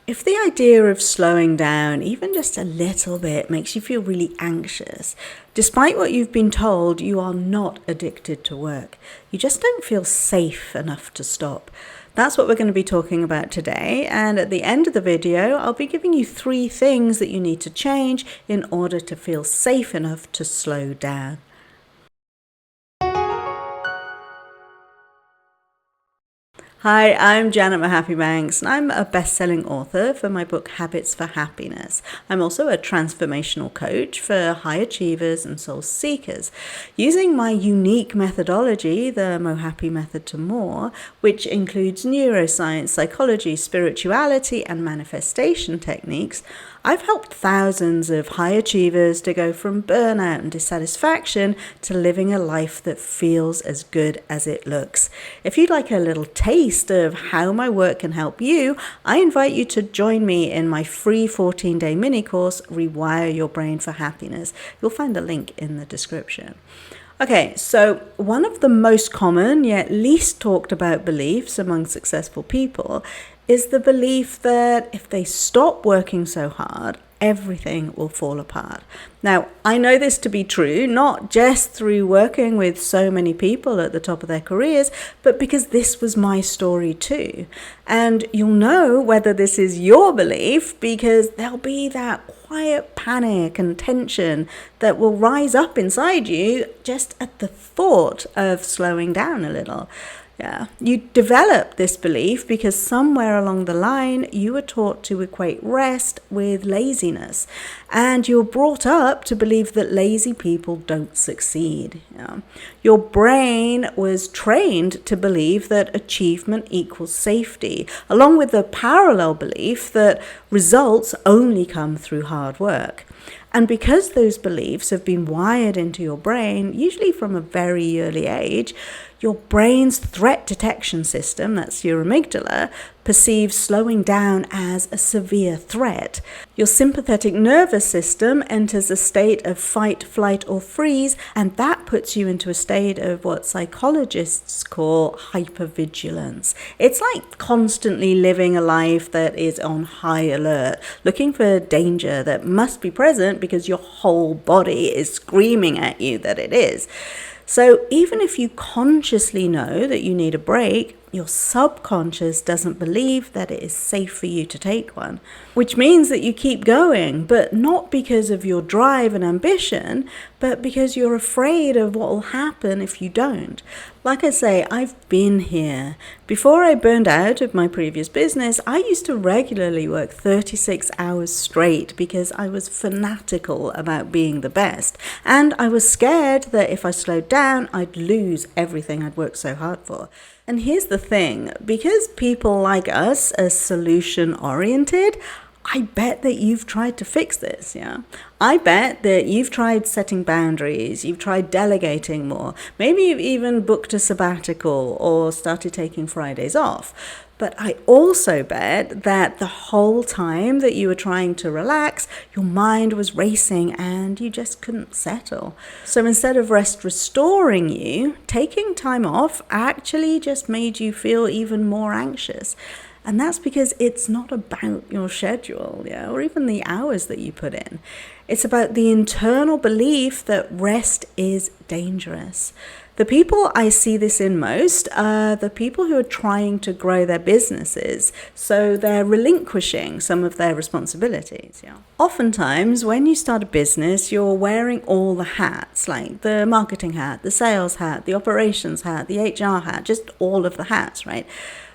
If the idea of slowing down, even just a little bit, makes you feel really anxious, despite what you've been told, you are not addicted to work. You just don't feel safe enough to stop. That's what we're going to be talking about today. And at the end of the video, I'll be giving you 3 things that you need to change in order to feel safe enough to slow down. Hi, I'm Janet Mohapi-Banks, and I'm a best-selling author for my book Habits for Happiness. I'm also a transformational coach for high achievers and soul seekers. Using my unique methodology, the Mohapi Method to More, which includes neuroscience, psychology, spirituality, and manifestation techniques, I've helped thousands of high achievers to go from burnout and dissatisfaction to living a life that feels as good as it looks. If you'd like a little taste of how my work can help you, I invite you to join me in my free 14-day mini course, Rewire Your Brain for Happiness. You'll find the link in the description. Okay, so one of the most common yet least talked about beliefs among successful people is the belief that if they stop working so hard, everything will fall apart. Now, I know this to be true, not just through working with so many people at the top of their careers, but because this was my story too. And you'll know whether this is your belief because there'll be that quiet panic and tension that will rise up inside you just at the thought of slowing down a little. Yeah, you develop this belief because somewhere along the line you were taught to equate rest with laziness, and you're brought up to believe that lazy people don't succeed. Yeah. Your brain was trained to believe that achievement equals safety, along with the parallel belief that results only come through hard work. And because those beliefs have been wired into your brain, usually from a very early age, your brain's threat detection system, that's your amygdala, perceives slowing down as a severe threat. Your sympathetic nervous system enters a state of fight, flight, or freeze, and that puts you into a state of what psychologists call hypervigilance. It's like constantly living a life that is on high alert, looking for danger that must be present because your whole body is screaming at you that it is. So even if you consciously know that you need a break, your subconscious doesn't believe that it is safe for you to take one, which means that you keep going, but not because of your drive and ambition, but because you're afraid of what will happen if you don't. Like I say, I've been here. Before I burned out of my previous business, I used to regularly work 36 hours straight because I was fanatical about being the best. And I was scared that if I slowed down, I'd lose everything I'd worked so hard for. And here's the thing, because people like us are solution-oriented, I bet that you've tried to fix this, yeah? I bet that you've tried setting boundaries, you've tried delegating more, maybe you've even booked a sabbatical or started taking Fridays off. But I also bet that the whole time that you were trying to relax, your mind was racing and you just couldn't settle. So instead of rest restoring you, taking time off actually just made you feel even more anxious. And that's because it's not about your schedule, yeah, or even the hours that you put in. It's about the internal belief that rest is dangerous. The people I see this in most are the people who are trying to grow their businesses, so they're relinquishing some of their responsibilities. Yeah. Oftentimes, when you start a business, you're wearing all the hats, like the marketing hat, the sales hat, the operations hat, the HR hat, just all of the hats, right?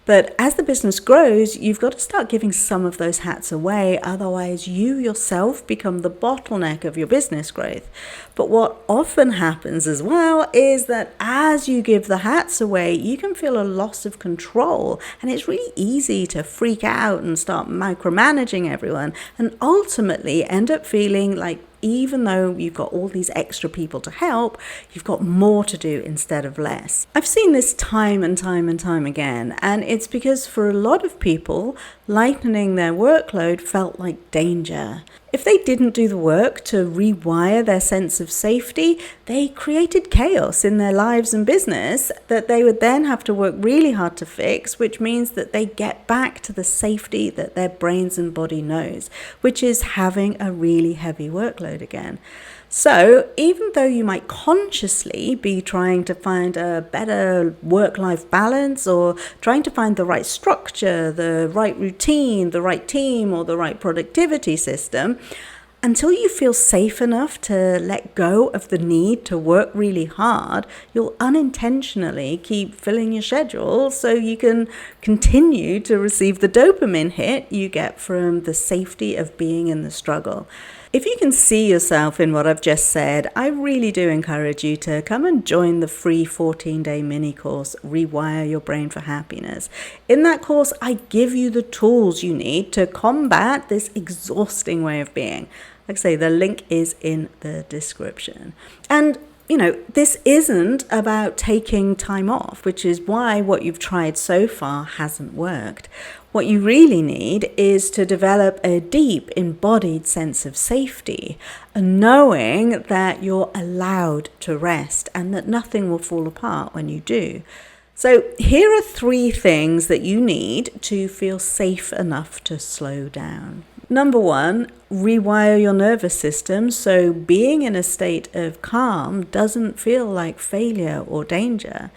But as the business grows, you've got to start giving some of those hats away. Otherwise, you yourself become the bottleneck of your business growth. But what often happens as well is that as you give the hats away, you can feel a loss of control. And it's really easy to freak out and start micromanaging everyone and ultimately end up feeling like even though you've got all these extra people to help, you've got more to do instead of less. I've seen this time and time and time again, and it's because for a lot of people, lightening their workload felt like danger. If they didn't do the work to rewire their sense of safety, they created chaos in their lives and business that they would then have to work really hard to fix, which means that they get back to the safety that their brains and body knows, which is having a really heavy workload again. So even though you might consciously be trying to find a better work-life balance or trying to find the right structure, the right routine, the right team, or the right productivity system, until you feel safe enough to let go of the need to work really hard, you'll unintentionally keep filling your schedule so you can continue to receive the dopamine hit you get from the safety of being in the struggle. If you can see yourself in what I've just said, I really do encourage you to come and join the free 14-day mini course, Rewire Your Brain for Happiness. In that course, I give you the tools you need to combat this exhausting way of being. Like I say, the link is in the description. And this isn't about taking time off, which is why what you've tried so far hasn't worked. What you really need is to develop a deep embodied sense of safety, a knowing that you're allowed to rest and that nothing will fall apart when you do. So here are 3 things that you need to feel safe enough to slow down. Number 1, rewire your nervous system so being in a state of calm doesn't feel like failure or danger.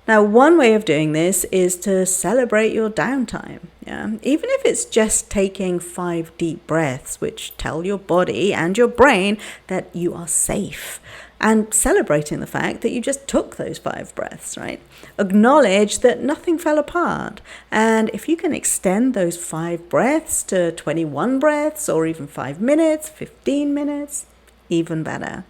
Now, one way of doing this is to celebrate your downtime. Even if it's just taking 5 deep breaths, which tell your body and your brain that you are safe, and celebrating the fact that you just took those 5 breaths, right? Acknowledge that nothing fell apart. And if you can extend those 5 breaths to 21 breaths or even 5 minutes, 15 minutes, even better.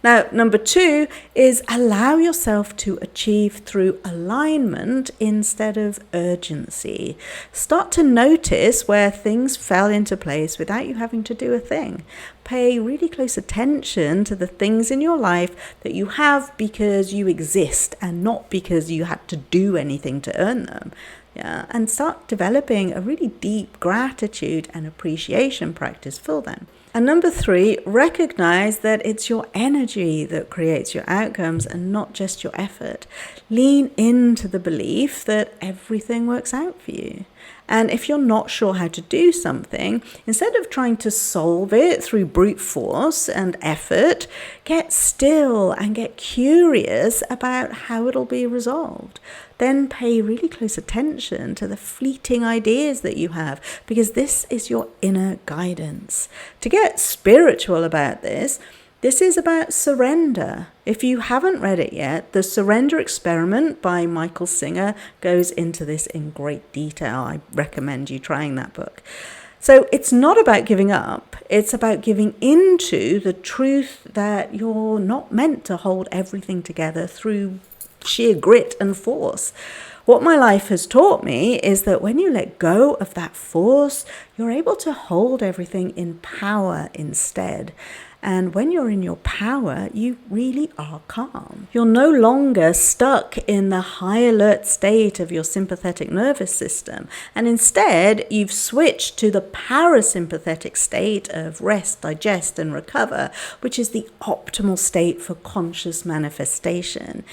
Now, number 2 is allow yourself to achieve through alignment instead of urgency. Start to notice where things fell into place without you having to do a thing. Pay really close attention to the things in your life that you have because you exist and not because you had to do anything to earn them. And start developing a really deep gratitude and appreciation practice for them. And number 3, recognize that it's your energy that creates your outcomes and not just your effort. Lean into the belief that everything works out for you. And if you're not sure how to do something, instead of trying to solve it through brute force and effort, get still and get curious about how it'll be resolved. Then pay really close attention to the fleeting ideas that you have, because this is your inner guidance. To get spiritual about this is about surrender. If you haven't read it yet, The Surrender Experiment by Michael Singer goes into this in great detail. I recommend you trying that book. So it's not about giving up. It's about giving into the truth that you're not meant to hold everything together through sheer grit and force. What my life has taught me is that when you let go of that force, you're able to hold everything in power instead. And when you're in your power, you really are calm. You're no longer stuck in the high alert state of your sympathetic nervous system. And instead, you've switched to the parasympathetic state of rest, digest, and recover, which is the optimal state for conscious manifestation.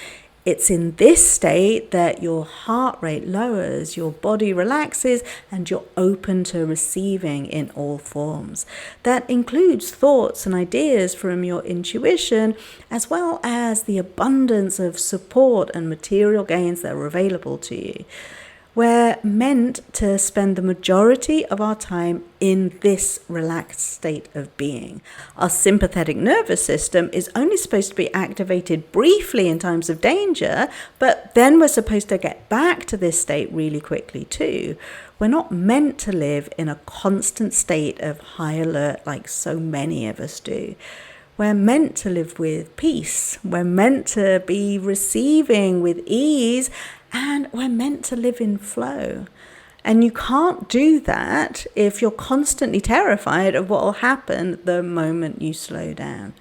It's in this state that your heart rate lowers, your body relaxes, and you're open to receiving in all forms. That includes thoughts and ideas from your intuition, as well as the abundance of support and material gains that are available to you. We're meant to spend the majority of our time in this relaxed state of being. Our sympathetic nervous system is only supposed to be activated briefly in times of danger, but then we're supposed to get back to this state really quickly too. We're not meant to live in a constant state of high alert like so many of us do. We're meant to live with peace. We're meant to be receiving with ease, and we're meant to live in flow. And you can't do that if you're constantly terrified of what will happen the moment you slow down.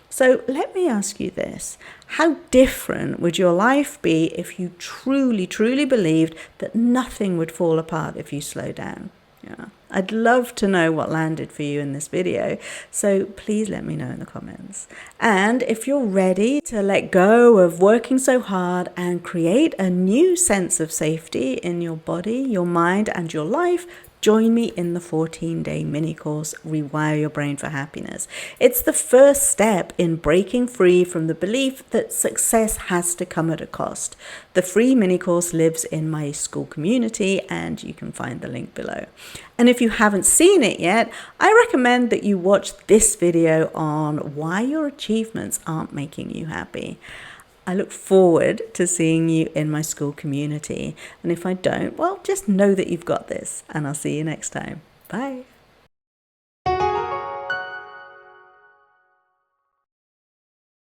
So let me ask you this. How different would your life be if you truly, truly believed that nothing would fall apart if you slow down? Yeah. I'd love to know what landed for you in this video, so please let me know in the comments. And if you're ready to let go of working so hard and create a new sense of safety in your body, your mind, and your life, join me in the 14-day mini course, Rewire Your Brain for Happiness. It's the first step in breaking free from the belief that success has to come at a cost. The free mini course lives in my school community, and you can find the link below. And if you haven't seen it yet, I recommend that you watch this video on why your achievements aren't making you happy. I look forward to seeing you in my school community. And if I don't, well, just know that you've got this, and I'll see you next time. Bye.